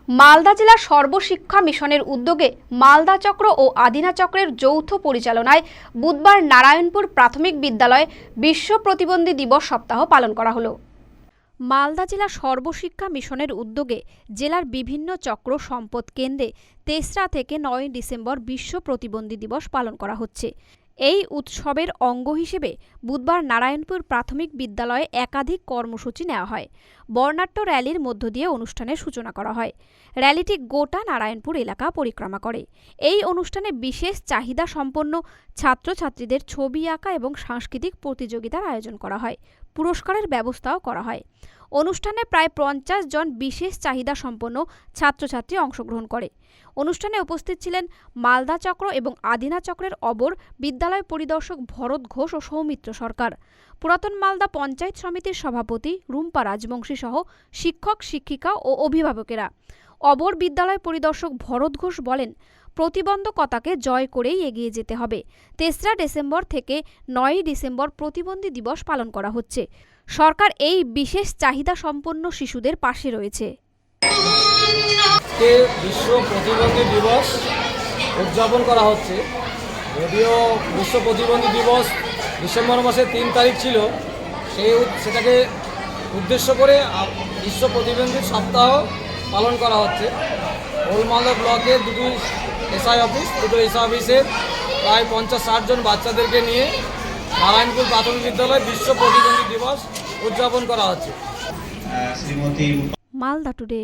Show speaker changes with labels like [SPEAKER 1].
[SPEAKER 1] মালদা জেলা সর্বশিক্ষা মিশনের উদ্যোগে মালদা চক্র ও আদিনা চক্রের যৌথ পরিচালনায় বুধবার নারায়ণপুর প্রাথমিক বিদ্যালয়ে বিশ্ব প্রতিবন্ধী দিবস সপ্তাহ পালন করা হলো। মালদা জেলা সর্বশিক্ষা মিশনের উদ্যোগে জেলার বিভিন্ন চক্র সম্পদ কেন্দ্রে ৩রা থেকে ৯ ডিসেম্বর বিশ্ব প্রতিবন্ধী দিবস পালন করা হচ্ছে। এই উৎসবের অঙ্গ হিসেবে বুধবার নারায়ণপুর প্রাথমিক বিদ্যালয়ে একাধিক কর্মসূচি নেওয়া হয়। বর্ণাঢ্য র্যালির মধ্য দিয়ে অনুষ্ঠানের সূচনা করা হয়। র্যালিটি গোটা নারায়ণপুর এলাকা পরিক্রমা করে। এই অনুষ্ঠানে বিশেষ চাহিদা সম্পন্ন ছাত্রছাত্রীদের ছবি আঁকা এবং সাংস্কৃতিক প্রতিযোগিতার আয়োজন করা হয়। পুরস্কারের ব্যবস্থাও করা হয়। অনুষ্ঠানে প্রায় ৫০ জন বিশেষ চাহিদা সম্পন্ন ছাত্রছাত্রী অংশগ্রহণ করে। অনুষ্ঠানে উপস্থিত ছিলেন মালদা চক্র এবং আদিনা চক্রের অবর বিদ্যালয় পরিদর্শক ভরত ঘোষ ও সৌমিত্র সরকার, পুরাতন মালদা পঞ্চায়েত সমিতির সভাপতি রুম্পা রাজবংশী সহ শিক্ষক শিক্ষিকা ও অভিভাবকেরা। অবর বিদ্যালয় পরিদর্শক ভরত ঘোষ বলেন, প্রতিবন্ধকতাকে জয় করেই এগিয়ে যেতে হবে। ৩রা ডিসেম্বর থেকে ৯ ডিসেম্বর প্রতিবন্ধী দিবস পালন করা হচ্ছে। সরকার এই বিশেষ চাহিদা সম্পন্ন শিশুদের পাশে রয়েছে।
[SPEAKER 2] বিশ্ব প্রতিবন্ধী দিবস উদযাপন করা হচ্ছে। যদিও বিশ্ব প্রতিবন্ধী দিবস ডিসেম্বর মাসের ৩ তারিখ ছিল, সেটাকে উদ্দেশ্য করে বিশ্ব প্রতিবন্ধী সপ্তাহ পালন করা হচ্ছে। ওল্ড মালদা ব্লকের দুটো এসআই অফিসের প্রায় ৫০-৬০ জন বাচ্চাদেরকে নিয়ে নারায়ণপুর প্রাথমিক বিদ্যালয়ে বিশ্ব প্রতিবন্ধী দিবস উদযাপন করা হচ্ছে।
[SPEAKER 1] মালদা টুডে।